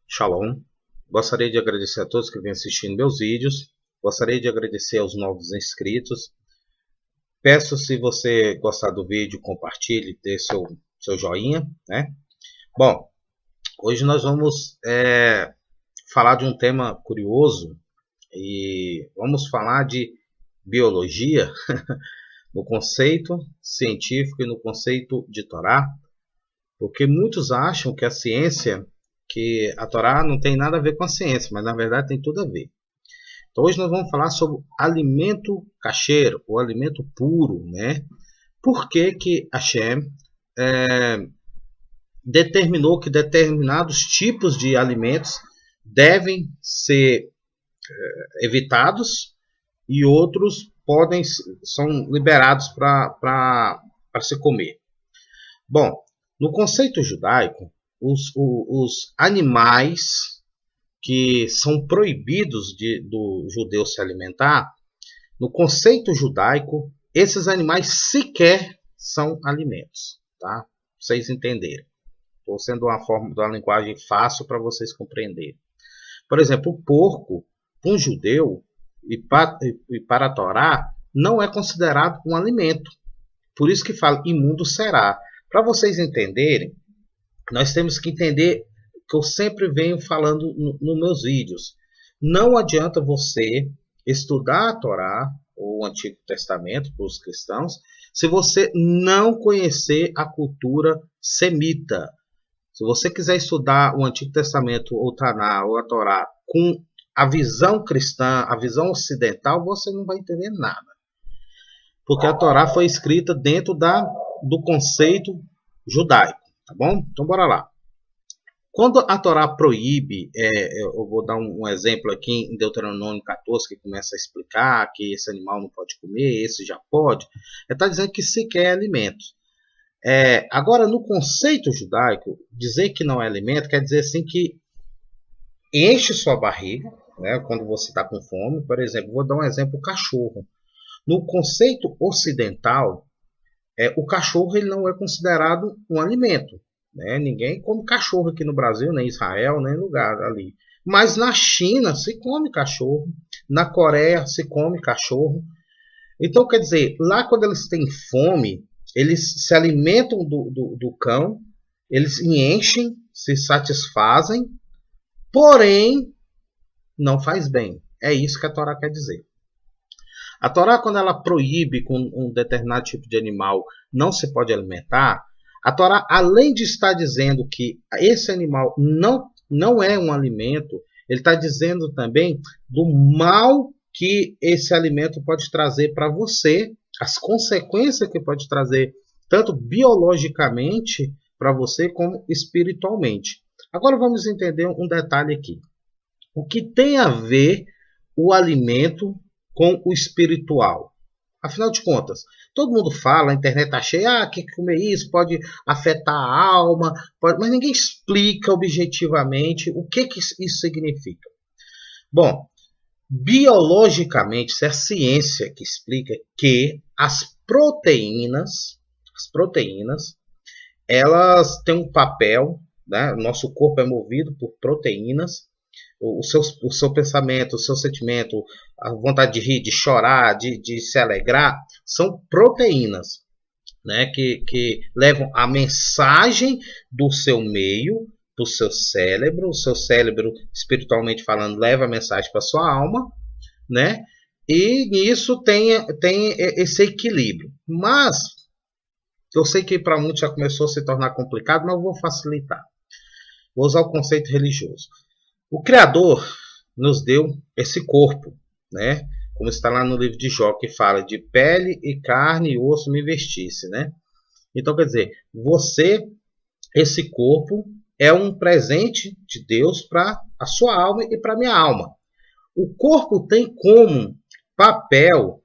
Shalom. Gostaria de agradecer a todos que vêm assistindo meus vídeos. Gostaria de agradecer aos novos inscritos. Peço, se você gostar do vídeo, compartilhe, dê seu joinha, né? Bom, hoje nós vamos falar de um tema curioso e vamos falar de biologia no conceito científico e no conceito de Torá, porque muitos acham que que a Torá não tem nada a ver com a ciência, mas na verdade tem tudo a ver. Então hoje nós vamos falar sobre alimento kasher, ou alimento puro, né? Por que Hashem determinou que determinados tipos de alimentos devem ser evitados e outros são liberados para se comer. Bom, no conceito judaico, os animais que são proibidos do judeu se alimentar, no conceito judaico, esses animais sequer são alimentos, tá? Pra vocês entenderem. Estou sendo uma linguagem fácil para vocês compreenderem. Por exemplo, o porco, para um judeu e para a Torá, não é considerado um alimento. Por isso que fala imundo será. Para vocês entenderem, nós temos que entender que eu sempre venho falando nos meus vídeos. Não adianta você estudar a Torá, ou o Antigo Testamento, para os cristãos, se você não conhecer a cultura semita. Se você quiser estudar o Antigo Testamento, ou o Taná, ou a Torá, com a visão cristã, a visão ocidental, você não vai entender nada. Porque a Torá foi escrita dentro do conceito judaico. Tá bom? Então, bora lá. Quando a Torá proíbe, eu vou dar um exemplo aqui em Deuteronômio 14, que começa a explicar que esse animal não pode comer, esse já pode. Está dizendo que sequer é alimento. Agora, no conceito judaico, dizer que não é alimento quer dizer assim que enche sua barriga, né, quando você está com fome. Por exemplo, vou dar um exemplo, o cachorro. No conceito ocidental, o cachorro ele não é considerado um alimento. Né? Ninguém come cachorro aqui no Brasil, nem em Israel, nem em lugar ali. Mas na China se come cachorro. Na Coreia se come cachorro. Então, quer dizer, lá quando eles têm fome, eles se alimentam do cão, eles enchem, se satisfazem, porém, não faz bem. É isso que a Torá quer dizer. A Torá, quando ela proíbe com um determinado tipo de animal não se pode alimentar, a Torá, além de estar dizendo que esse animal não é um alimento, ele está dizendo também do mal que esse alimento pode trazer para você, as consequências que pode trazer, tanto biologicamente para você, como espiritualmente. Agora vamos entender um detalhe aqui. O que tem a ver o alimento com o espiritual? Afinal de contas, todo mundo fala, a internet está cheia, que comer isso pode afetar a alma, mas ninguém explica objetivamente o que isso significa. Bom, biologicamente, isso é a ciência que explica que as proteínas, elas têm um papel, né? O nosso corpo é movido por proteínas. O seu pensamento, o seu sentimento, a vontade de rir, de chorar, de se alegrar, são proteínas, né, que levam a mensagem do seu meio para o seu cérebro. O seu cérebro, espiritualmente falando, leva a mensagem para a sua alma, né, e nisso tem esse equilíbrio. Mas eu sei que para muitos já começou a se tornar complicado, mas eu vou facilitar. Vou usar o conceito religioso. O Criador nos deu esse corpo, né? Como está lá no livro de Jó, que fala de pele e carne e osso me vestisse, né? Então, quer dizer, esse corpo é um presente de Deus para a sua alma e para a minha alma. O corpo tem como papel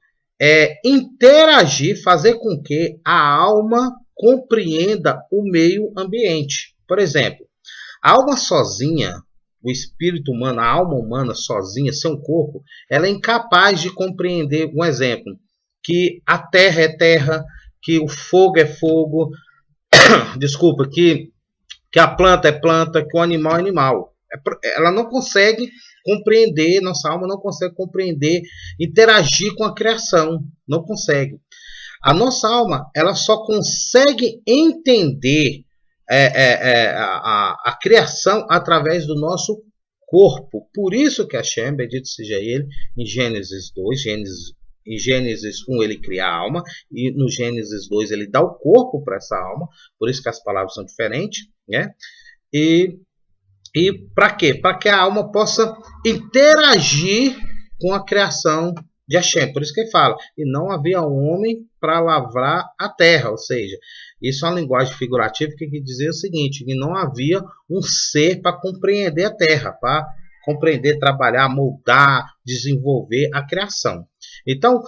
interagir, fazer com que a alma compreenda o meio ambiente. Por exemplo, a alma sozinha, o espírito humano, a alma humana sozinha, sem um corpo, ela é incapaz de compreender, um exemplo, que a terra é terra, que o fogo é fogo, desculpa, que a planta é planta, que o animal é animal. ela não consegue compreender, nossa alma não consegue compreender, interagir com a criação, não consegue. A nossa alma, ela só consegue entender a criação através do nosso corpo. Por isso que Hashem, bendito seja ele, em Gênesis 2, em Gênesis 1 ele cria a alma, e no Gênesis 2 ele dá o corpo para essa alma, por isso que as palavras são diferentes, né? E para quê? Para que a alma possa interagir com a criação de Hashem. Por isso que ele fala, e não havia homem para lavrar a terra, ou seja, isso é uma linguagem figurativa que dizia o seguinte, que não havia um ser para compreender a terra, para compreender, trabalhar, moldar, desenvolver a criação. Então,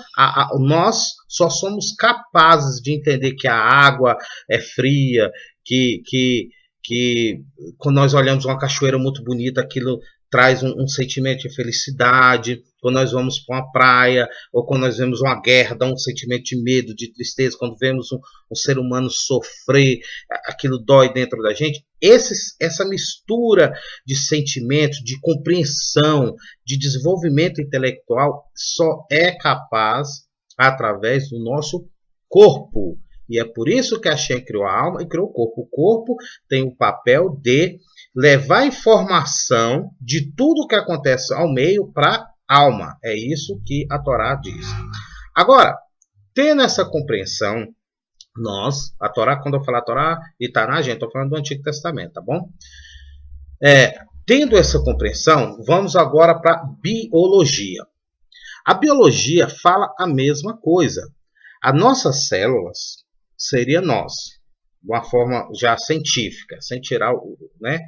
nós só somos capazes de entender que a água é fria, que quando nós olhamos uma cachoeira muito bonita, aquilo traz um sentimento de felicidade. Quando nós vamos para uma praia, ou quando nós vemos uma guerra, dá um sentimento de medo, de tristeza. Quando vemos um ser humano sofrer, aquilo dói dentro da gente. Essa mistura de sentimentos, de compreensão, de desenvolvimento intelectual, só é capaz através do nosso corpo. E é por isso que Hashem criou a alma e criou o corpo. O corpo tem o papel de levar informação de tudo que acontece ao meio para a alma. É isso que a Torá diz. Agora, tendo essa compreensão, nós, a Torá, quando eu falar Torá e Taná, gente, estou falando do Antigo Testamento, tá bom? Tendo essa compreensão, vamos agora para a biologia. A biologia fala a mesma coisa. As nossas células seria nós, de uma forma já científica, sem tirar o, né?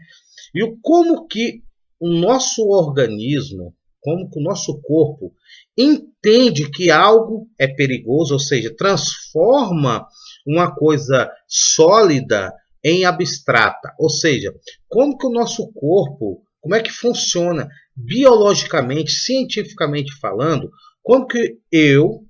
E como que o nosso organismo, como que o nosso corpo entende que algo é perigoso, ou seja, transforma uma coisa sólida em abstrata. Ou seja, como que o nosso corpo, como é que funciona biologicamente, cientificamente falando, como que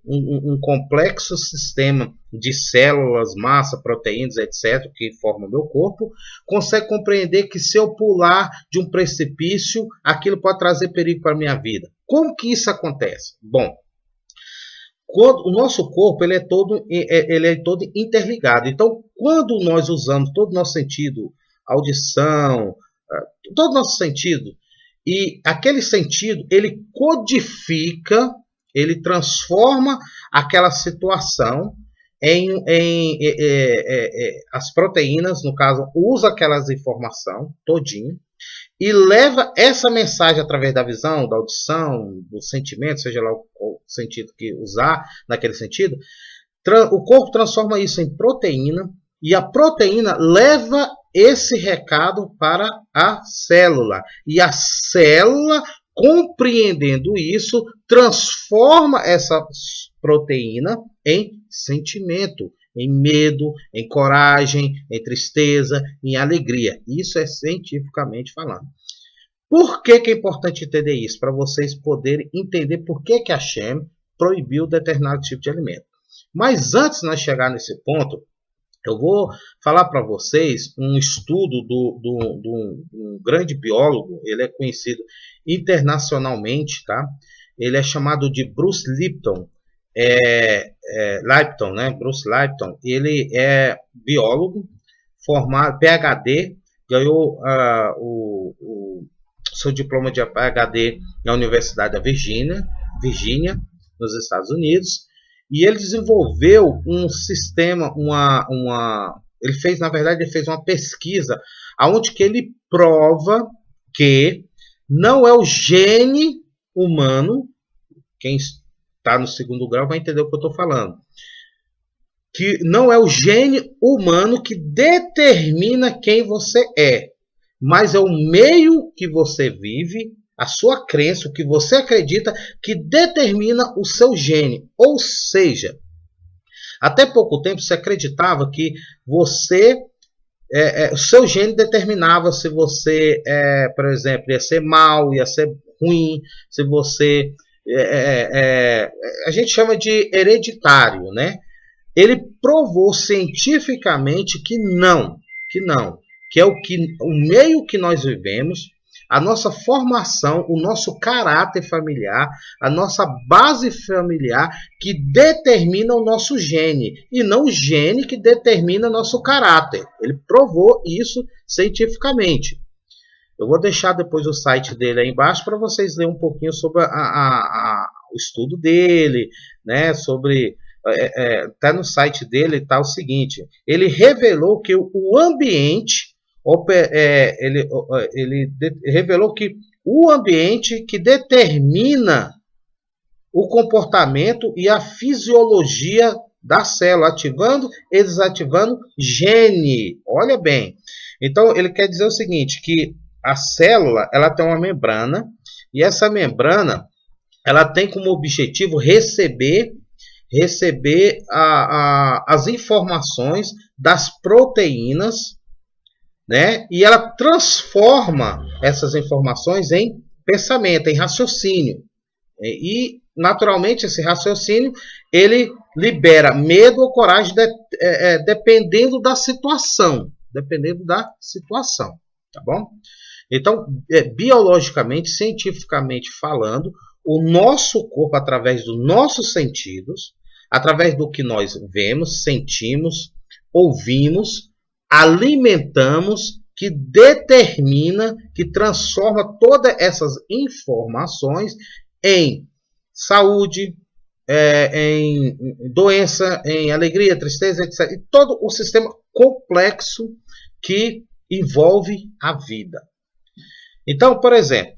um complexo sistema de células, massa, proteínas, etc., que formam o meu corpo, consegue compreender que se eu pular de um precipício, aquilo pode trazer perigo para a minha vida. Como que isso acontece? Bom, o nosso corpo ele é todo interligado. Então, quando nós usamos todo o nosso sentido, audição, todo o nosso sentido, e aquele sentido, ele codifica, ele transforma aquela situação as proteínas, no caso, usa aquelas informações todinho e leva essa mensagem através da visão, da audição, do sentimento, seja lá o sentido que usar naquele sentido. O corpo transforma isso em proteína e a proteína leva esse recado para a célula. E a célula, compreendendo isso, transforma essa proteína em sentimento, em medo, em coragem, em tristeza, em alegria. Isso é cientificamente falando. Por que é importante entender isso? Para vocês poderem entender por que Hashem proibiu determinado tipo de alimento. Mas antes de nós chegar nesse ponto, eu vou falar para vocês um estudo de um grande biólogo. Ele é conhecido internacionalmente, tá? Ele é chamado de Bruce Lipton. Lipton, né? Bruce Lipton. Ele é biólogo, formado, PhD, ganhou o seu diploma de PhD na Universidade da Virgínia, nos Estados Unidos. E ele desenvolveu um sistema, ele fez uma pesquisa onde que ele prova que não é o gene humano, quem está no segundo grau vai entender o que eu estou falando, que não é o gene humano que determina quem você é, mas é o meio que você vive, a sua crença, o que você acredita, que determina o seu gene. Ou seja, até pouco tempo você acreditava que o seu gene determinava se você, por exemplo, ia ser mal, ia ser ruim, se você... a gente chama de hereditário, né? Ele provou cientificamente que é o meio que nós vivemos, a nossa formação, o nosso caráter familiar, a nossa base familiar que determina o nosso gene, e não o gene que determina nosso caráter. Ele provou isso cientificamente. Eu vou deixar depois o site dele aí embaixo para vocês lerem um pouquinho sobre o estudo dele, né? Sobre tá no site dele tá o seguinte: ele revelou que o ambiente revelou que o ambiente que determina o comportamento e a fisiologia da célula, ativando e desativando gene. Olha bem. Então ele quer dizer o seguinte, que a célula ela tem uma membrana, e essa membrana ela tem como objetivo receber as informações das proteínas, né? E ela transforma essas informações em pensamento, em raciocínio. E, naturalmente, esse raciocínio ele libera medo ou coragem dependendo da situação. Dependendo da situação, tá bom? Então, biologicamente, cientificamente falando, o nosso corpo, através dos nossos sentidos, através do que nós vemos, sentimos, ouvimos, alimentamos, que determina, que transforma todas essas informações em saúde, em doença, em alegria, tristeza, etc. E todo o sistema complexo que envolve a vida. Então, por exemplo,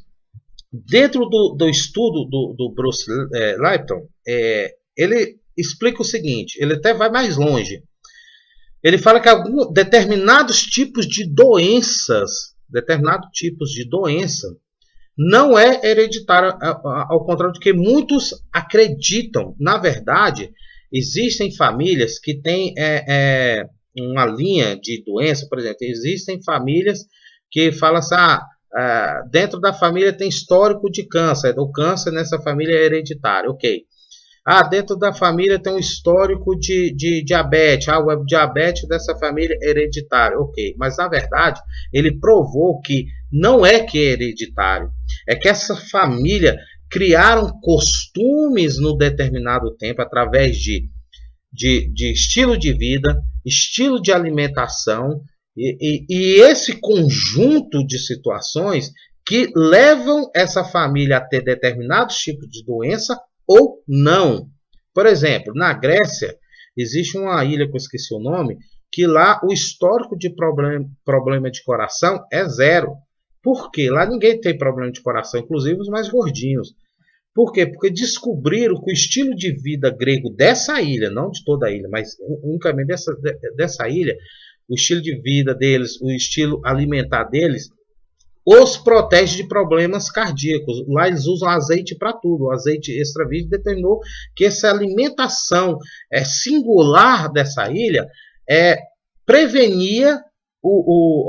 dentro do estudo do Bruce Lipton, ele explica o seguinte, ele até vai mais longe. Ele fala que determinados tipos de doença não é hereditário, ao contrário do que muitos acreditam. Na verdade, existem famílias que têm uma linha de doença, por exemplo. Existem famílias que falam assim, dentro da família tem histórico de câncer, o câncer nessa família é hereditário, ok. Dentro da família tem um histórico de diabetes, o diabetes dessa família é hereditário, ok. Mas na verdade, ele provou que não é que é hereditário, é que essa família criaram costumes no determinado tempo através de estilo de vida, estilo de alimentação, e esse conjunto de situações que levam essa família a ter determinados tipos de doença ou não. Por exemplo, na Grécia, existe uma ilha que eu esqueci o nome, que lá o histórico de problema de coração é zero. Por quê? Lá ninguém tem problema de coração, inclusive os mais gordinhos. Por quê? Porque descobriram que o estilo de vida grego dessa ilha, não de toda a ilha, mas unicamente dessa ilha, o estilo de vida deles, o estilo alimentar deles, os protege de problemas cardíacos. Lá eles usam azeite para tudo. O azeite extra virgem determinou que essa alimentação singular dessa ilha prevenia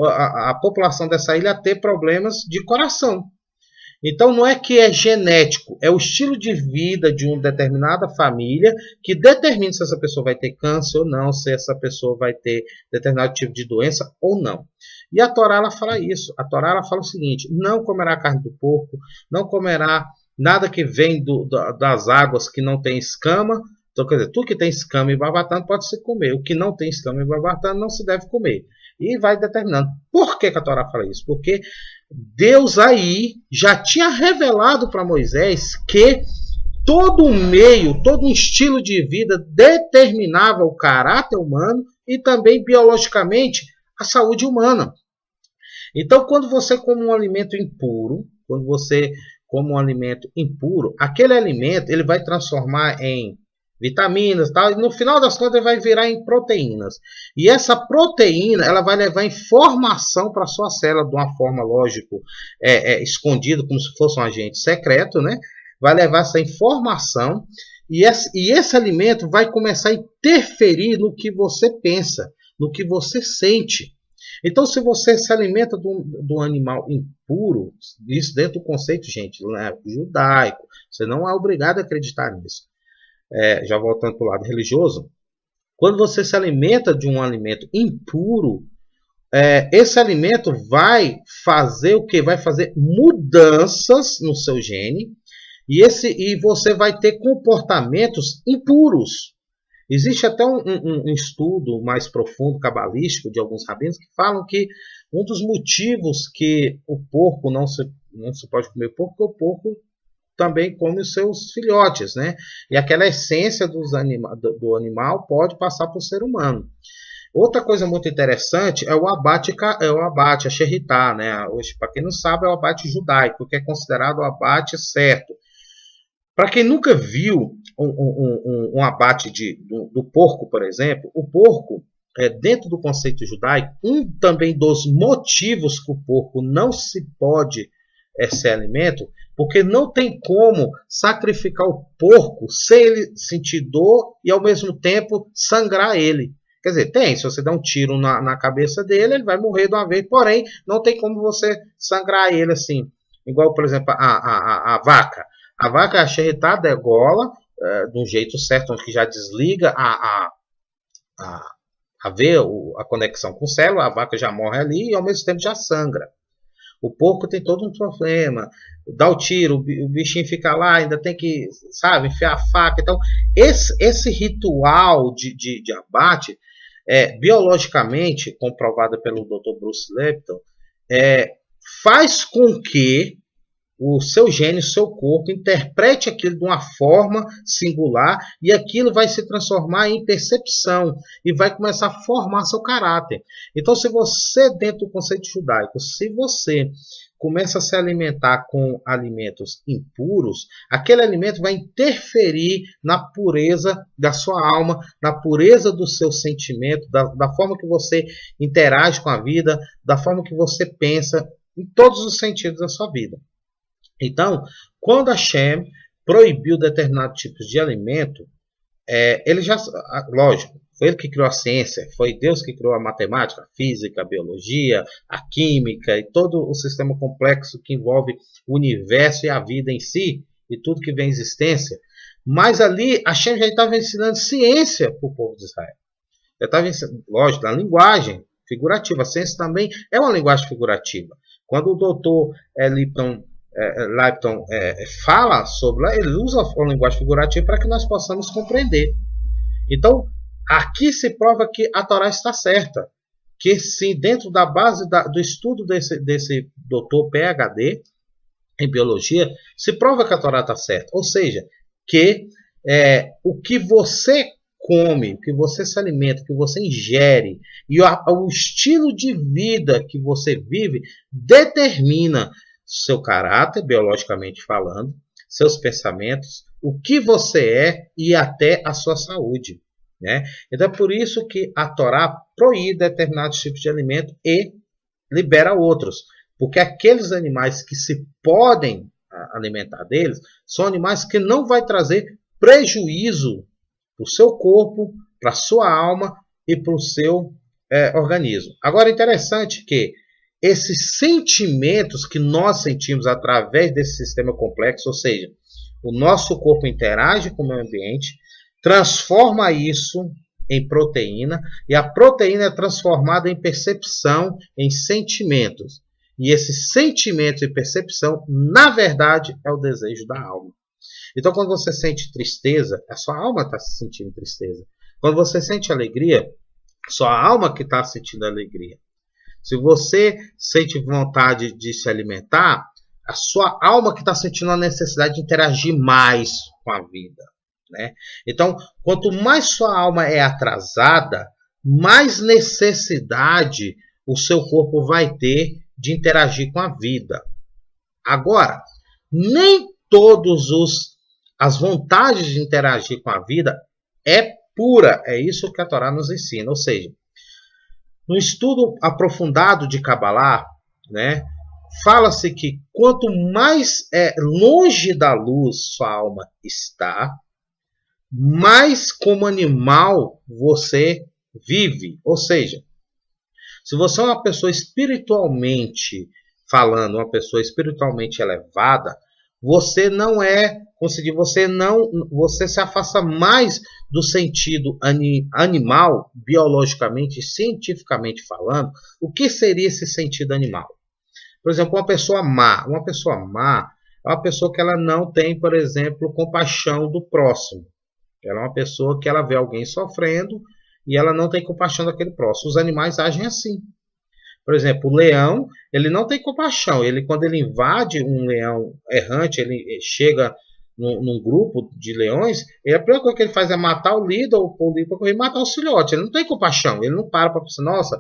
a população dessa ilha a ter problemas de coração. Então não é que é genético, é o estilo de vida de uma determinada família que determina se essa pessoa vai ter câncer ou não, se essa pessoa vai ter determinado tipo de doença ou não. E a Torá ela fala isso. A Torá ela fala o seguinte: não comerá carne do porco, não comerá nada que vem das águas que não tem escama. Então, quer dizer, tudo que tem escama e barbatana pode se comer. O que não tem escama e barbatana não se deve comer. E vai determinando. Por que a Torá fala isso? Porque Deus aí já tinha revelado para Moisés que todo um meio, todo um estilo de vida determinava o caráter humano e também biologicamente a saúde humana. Então, quando você come um alimento impuro, aquele alimento ele vai transformar em vitaminas, tal, e no final das contas ele vai virar em proteínas. E essa proteína ela vai levar informação para a sua célula de uma forma, lógico, escondida, como se fosse um agente secreto, né? Vai levar essa informação e esse alimento vai começar a interferir no que você pensa, no que você sente. Então, se você se alimenta de um animal impuro, isso dentro do conceito, gente, judaico, você não é obrigado a acreditar nisso. Já voltando para o lado religioso, quando você se alimenta de um alimento impuro, esse alimento vai fazer o quê? Vai fazer mudanças no seu gene e você vai ter comportamentos impuros. Existe até um estudo mais profundo, cabalístico, de alguns rabinos, que falam que um dos motivos que o porco não se pode comer porco, porque o porco também come os seus filhotes, né? E aquela essência do animal pode passar para o ser humano. Outra coisa muito interessante é o abate, a sherritá, né? Hoje, para quem não sabe, é o abate judaico, que é considerado o abate certo. Para quem nunca viu um abate do porco, por exemplo, o porco, dentro do conceito judaico, também dos motivos que o porco não se pode ser alimento, porque não tem como sacrificar o porco sem ele sentir dor e ao mesmo tempo sangrar ele. Quer dizer, se você der um tiro na cabeça dele, ele vai morrer de uma vez, porém, não tem como você sangrar ele assim. Igual, por exemplo, a vaca. A vaca, a sherritá, degola de um jeito certo, onde já desliga a ver a conexão com o cérebro, a vaca já morre ali e ao mesmo tempo já sangra. O porco tem todo um problema, dá o tiro, o bichinho fica lá, ainda tem que, sabe, enfiar a faca. Então, esse ritual de abate, biologicamente, comprovado pelo Dr. Bruce Lipton, faz com que o seu gene, o seu corpo, interprete aquilo de uma forma singular e aquilo vai se transformar em percepção e vai começar a formar seu caráter. Então, se você, dentro do conceito judaico, se você começa a se alimentar com alimentos impuros, aquele alimento vai interferir na pureza da sua alma, na pureza do seu sentimento, da forma que você interage com a vida, da forma que você pensa, em todos os sentidos da sua vida. Então, quando Hashem proibiu determinados tipos de alimento, ele já, lógico, foi ele que criou a ciência, foi Deus que criou a matemática, a física, a biologia, a química e todo o sistema complexo que envolve o universo e a vida em si, e tudo que vem em existência. Mas ali, Hashem já estava ensinando ciência para o povo de Israel. Já estava ensinando, lógico, na linguagem figurativa. A ciência também é uma linguagem figurativa. Quando o doutor Lipton fala sobre, ele usa a linguagem figurativa para que nós possamos compreender. Então, aqui se prova que a Torá está certa, que sim, dentro da base do estudo desse doutor PhD em biologia, se prova que a Torá está certa. Ou seja, que o que você come, o que você se alimenta, o que você ingere e o estilo de vida que você vive determina seu caráter, biologicamente falando, seus pensamentos, o que você é e até a sua saúde. Né? Então é por isso que a Torá proíbe determinados tipos de alimento e libera outros. Porque aqueles animais que se podem alimentar deles são animais que não vai trazer prejuízo para o seu corpo, para a sua alma e para o seu organismo. Agora é interessante que esses sentimentos que nós sentimos através desse sistema complexo, ou seja, o nosso corpo interage com o meio ambiente, transforma isso em proteína, e a proteína é transformada em percepção, em sentimentos. E esses sentimentos e percepção, na verdade, é o desejo da alma. Então, quando você sente tristeza, a sua alma está sentindo tristeza. Quando você sente alegria, sua alma que está sentindo alegria. Se você sente vontade de se alimentar, a sua alma que está sentindo a necessidade de interagir mais com a vida. Né? Então, quanto mais sua alma é atrasada, mais necessidade o seu corpo vai ter de interagir com a vida. Agora, nem todas as vontades de interagir com a vida é pura. É isso que a Torá nos ensina. Ou seja, no estudo aprofundado de Kabbalah, né, fala-se que quanto mais longe da luz sua alma está, mais como animal você vive. Ou seja, se você é uma pessoa espiritualmente falando, uma pessoa espiritualmente elevada, você não é conseguir, você se afasta mais do sentido animal, biologicamente, cientificamente falando. O que seria esse sentido animal? Por exemplo, uma pessoa má é uma pessoa que ela não tem, por exemplo, compaixão do próximo. Ela é uma pessoa que ela vê alguém sofrendo e ela não tem compaixão daquele próximo. Os animais agem assim. Por exemplo, o leão, ele não tem compaixão. Ele, quando ele invade um leão errante, ele chega num grupo de leões, a primeira coisa que ele faz é matar o líder ou o líder para correr e matar o filhote. Ele não tem compaixão. Ele não para pensar, nossa,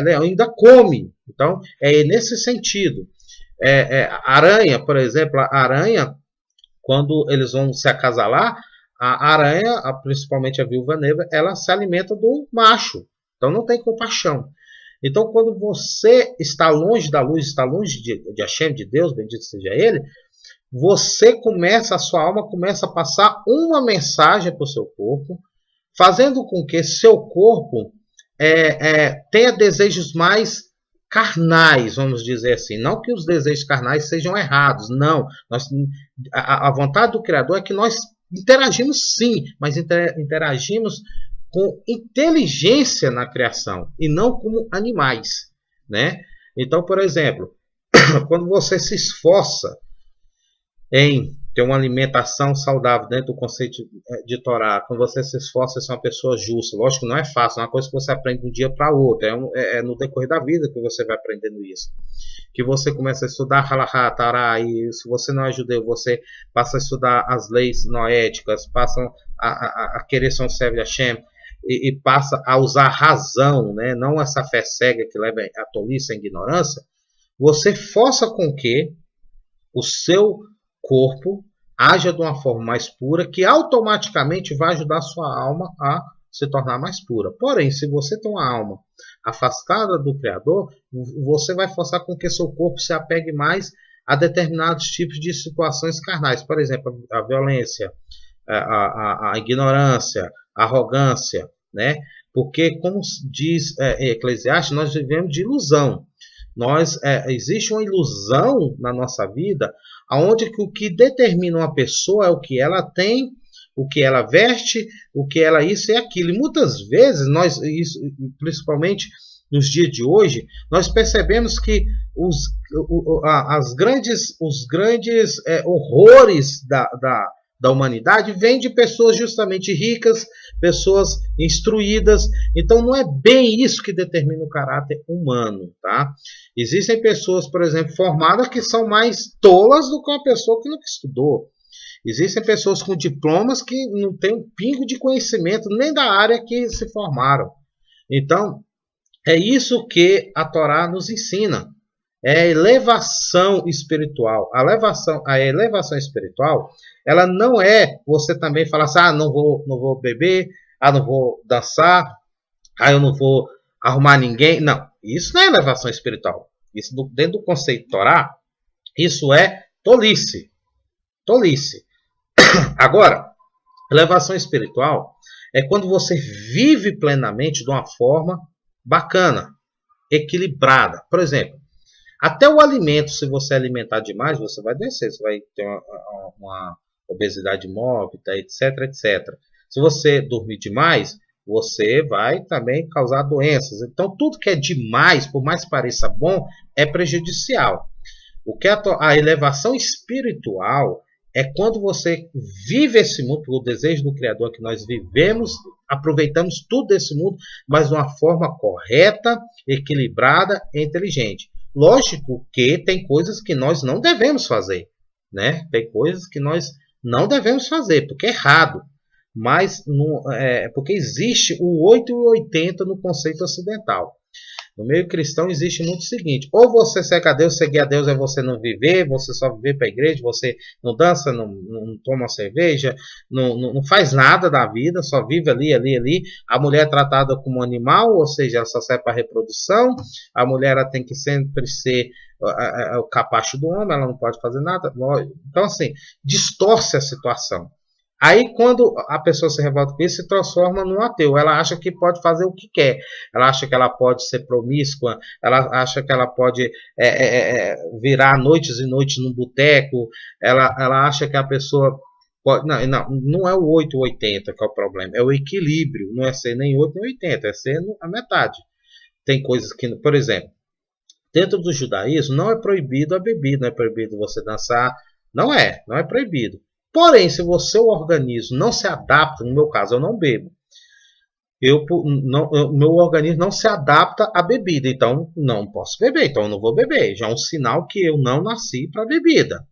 leão ainda come. Então, é nesse sentido. Aranha, por exemplo, a aranha, quando eles vão se acasalar, a aranha, principalmente a viúva negra, ela se alimenta do macho. Então não tem compaixão. Então, quando você está longe da luz, está longe de Hashem, de Deus, bendito seja Ele, a sua alma começa a passar uma mensagem para o seu corpo, fazendo com que seu corpo tenha desejos mais carnais, vamos dizer assim. Não que os desejos carnais sejam errados, não. A vontade do Criador é que nós interagimos sim, mas interagimos com inteligência na criação e não como animais, né? Então, por exemplo, quando você se esforça em ter uma alimentação saudável dentro do conceito de Torá, quando você se esforça em ser uma pessoa justa, lógico que não é fácil, é uma coisa que você aprende de um dia para outro, é no decorrer da vida que você vai aprendendo isso. Que você começa a estudar Halachá, Tará, e se você não é judeu, você passa a estudar as leis noéticas, passa a querer ser um servo de Hashem, e passa a usar a razão, né? Não essa fé cega que leva a tolice, a ignorância, você força com que o seu corpo haja de uma forma mais pura, que automaticamente vai ajudar a sua alma a se tornar mais pura. Porém, se você tem uma alma afastada do Criador, você vai forçar com que seu corpo se apegue mais a determinados tipos de situações carnais. Por exemplo, a violência, a ignorância, a arrogância, né? Porque, como diz Eclesiastes, nós vivemos de ilusão. Existe uma ilusão na nossa vida, onde o que determina uma pessoa é o que ela tem, o que ela veste, o que ela isso e aquilo. E muitas vezes, principalmente nos dias de hoje, nós percebemos que os grandes horrores da humanidade vêm de pessoas justamente ricas, pessoas instruídas. Então não é bem isso que determina o caráter humano, tá? Existem pessoas, por exemplo, formadas que são mais tolas do que uma pessoa que nunca estudou. Existem pessoas com diplomas que não têm um pingo de conhecimento nem da área que se formaram. Então, é isso que a Torá nos ensina. É a elevação espiritual. A elevação espiritual, ela não é você também falar assim, não vou beber, não vou dançar, eu não vou arrumar ninguém. Não, isso não é elevação espiritual. Isso dentro do conceito de Torá, isso é tolice. Tolice. Agora, elevação espiritual é quando você vive plenamente de uma forma bacana, equilibrada. Por exemplo, até o alimento, se você alimentar demais, você vai descer, você vai ter uma obesidade mórbida, etc, etc. Se você dormir demais, você vai também causar doenças. Então, tudo que é demais, por mais que pareça bom, é prejudicial. A elevação espiritual é quando você vive esse mundo, o desejo do Criador que nós vivemos, aproveitamos tudo desse mundo, mas de uma forma correta, equilibrada e inteligente. Lógico que tem coisas que nós não devemos fazer, né? Tem coisas que nós não devemos fazer, porque é errado. Mas porque existe o 8 e o 80 no conceito ocidental. No meio cristão existe muito o seguinte: ou você segue a Deus, seguir a Deus é você não viver, você só viver para a igreja, você não dança, não toma cerveja, não faz nada da vida, só vive ali. A mulher é tratada como animal, ou seja, ela só serve para reprodução. A mulher ela tem que sempre ser o capacho do homem, ela não pode fazer nada. Então, assim, distorce a situação. Aí, quando a pessoa se revolta com isso, se transforma num ateu. Ela acha que pode fazer o que quer. Ela acha que ela pode ser promíscua. Ela acha que ela pode virar noites e noites num boteco. Ela acha que a pessoa pode... Não é o 8 ou 80 que é o problema. É o equilíbrio. Não é ser nem 8 nem 80. É ser a metade. Tem coisas que, por exemplo, dentro do judaísmo não é proibido a bebida. Não é proibido você dançar. Não é proibido. Porém, se o seu organismo não se adapta, no meu caso eu não bebo, meu organismo não se adapta à bebida, então não posso beber, então eu não vou beber. Já é um sinal que eu não nasci para bebida,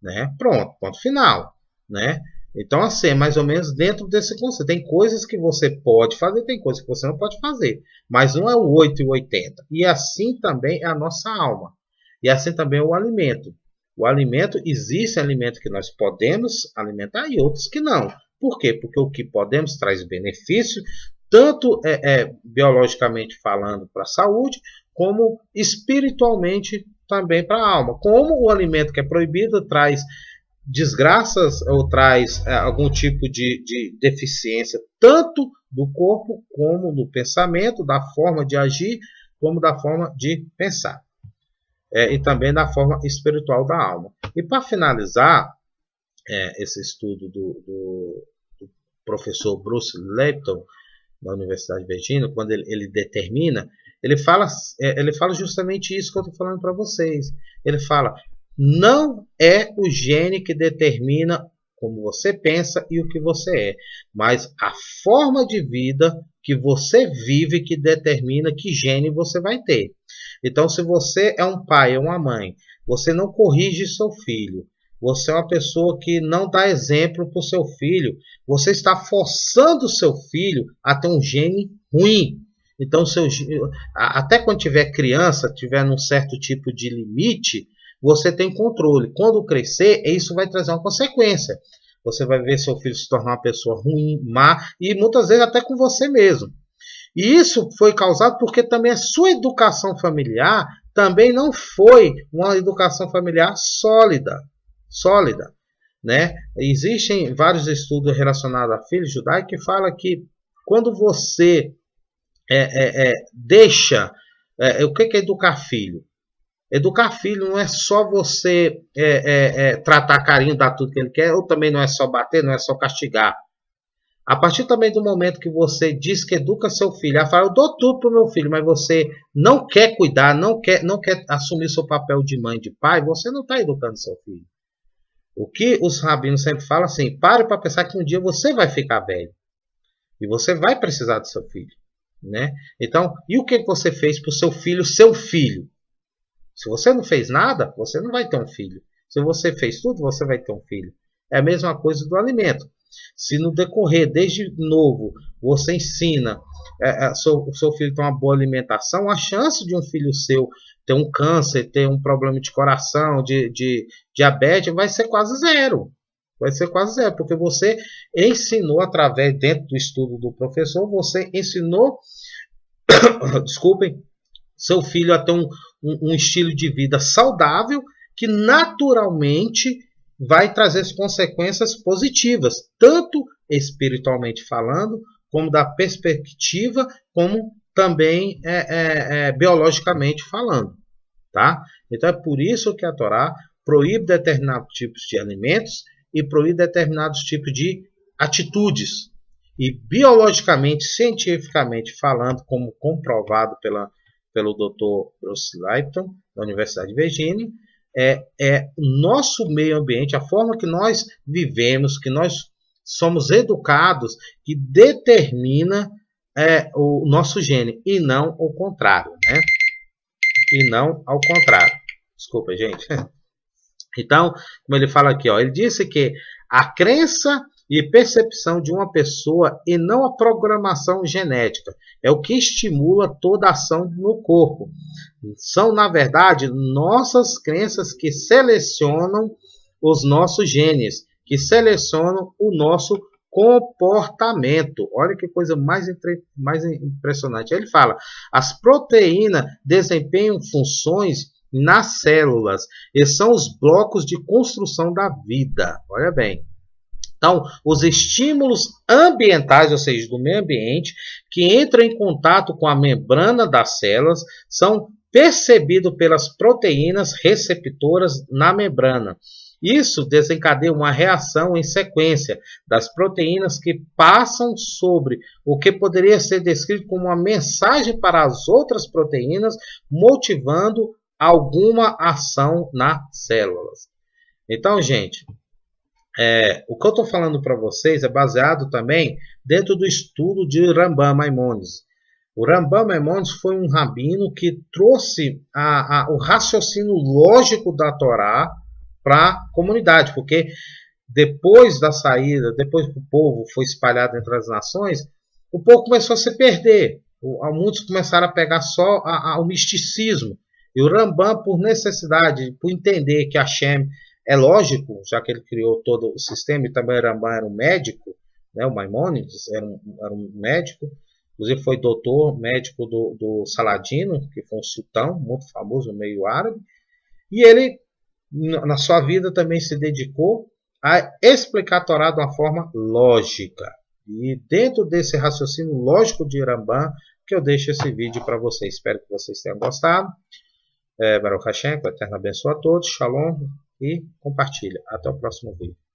né? Pronto, ponto final, né? Então assim, é mais ou menos dentro desse conceito. Tem coisas que você pode fazer, tem coisas que você não pode fazer, mas não é o 8 e o 80. E assim também é a nossa alma, e assim também é o alimento. O alimento, existe alimento que nós podemos alimentar e outros que não. Por quê? Porque o que podemos traz benefício, tanto biologicamente falando para a saúde, como espiritualmente também para a alma. Como o alimento que é proibido traz desgraças ou traz algum tipo de deficiência, tanto do corpo como do pensamento, da forma de agir, como da forma de pensar. E também da forma espiritual da alma. E para finalizar esse estudo do professor Bruce Lipton, da Universidade de Virgínia, quando ele determina, ele fala justamente isso que eu estou falando para vocês. Ele fala, não é o gene que determina como você pensa e o que você é, mas a forma de vida que você vive que determina que gene você vai ter. Então, se você é um pai ou uma mãe, você não corrige seu filho, você é uma pessoa que não dá exemplo para o seu filho, você está forçando o seu filho a ter um gene ruim. Então, até quando tiver criança, tiver num certo tipo de limite, você tem controle. Quando crescer, isso vai trazer uma consequência. Você vai ver seu filho se tornar uma pessoa ruim, má, e muitas vezes até com você mesmo. E isso foi causado porque também a sua educação familiar também não foi uma educação familiar sólida, né? Existem vários estudos relacionados a filhos judaicos que falam que quando você deixa... o que é educar filho? Educar filho não é só você tratar carinho, dar tudo que ele quer, ou também não é só bater, não é só castigar. A partir também do momento que você diz que educa seu filho, ela fala, eu dou tudo para o meu filho, mas você não quer cuidar, não quer assumir seu papel de mãe, de pai, você não está educando seu filho. O que os rabinos sempre falam assim, pare para pensar que um dia você vai ficar velho. E você vai precisar do seu filho. Né? Então, e o que você fez para o seu filho? Se você não fez nada, você não vai ter um filho. Se você fez tudo, você vai ter um filho. É a mesma coisa do alimento. Se no decorrer, desde novo, você ensina o seu filho ter uma boa alimentação, a chance de um filho seu ter um câncer, ter um problema de coração, de diabetes, vai ser quase zero. Vai ser quase zero, porque você ensinou através, dentro do estudo do professor, você ensinou, desculpem, seu filho a ter um estilo de vida saudável que naturalmente vai trazer as consequências positivas, tanto espiritualmente falando, como da perspectiva, como também biologicamente falando. Tá? Então é por isso que a Torá proíbe determinados tipos de alimentos e proíbe determinados tipos de atitudes. E biologicamente, cientificamente falando, como comprovado pelo Dr. Bruce Lipton, da Universidade de Virgínia, o nosso meio ambiente, a forma que nós vivemos, que nós somos educados, que determina o nosso gene, e não o contrário, né? E não ao contrário. Desculpa, gente. Então, como ele fala aqui, ele disse que a crença e percepção de uma pessoa e não a programação genética é o que estimula toda a ação no corpo. São, na verdade, nossas crenças que selecionam os nossos genes, que selecionam o nosso comportamento. Olha que coisa mais impressionante. Ele fala, as proteínas desempenham funções nas células e são os blocos de construção da vida. Olha bem. Então, os estímulos ambientais, ou seja, do meio ambiente, que entram em contato com a membrana das células, são percebidos pelas proteínas receptoras na membrana. Isso desencadeia uma reação em sequência das proteínas que passam sobre o que poderia ser descrito como uma mensagem para as outras proteínas, motivando alguma ação nas células. Então, gente, o que eu estou falando para vocês é baseado também dentro do estudo de Rambam Maimonides. O Rambam Maimonides foi um rabino que trouxe o raciocínio lógico da Torá para a comunidade, porque depois da saída, depois que o povo foi espalhado entre as nações, o povo começou a se perder. Muitos começaram a pegar só o misticismo. E o Rambam, por necessidade, por entender que Hashem é lógico, já que ele criou todo o sistema, e também o Rambam era um médico, né, o Maimonides era um médico, inclusive foi doutor médico do Saladino, que foi um sultão muito famoso no meio árabe, e ele, na sua vida, também se dedicou a explicar a Torá de uma forma lógica. E dentro desse raciocínio lógico de Rambam, que eu deixo esse vídeo para vocês. Espero que vocês tenham gostado. Baruch Hashem, que o Eterno abençoe a todos. Shalom e compartilha. Até o próximo vídeo.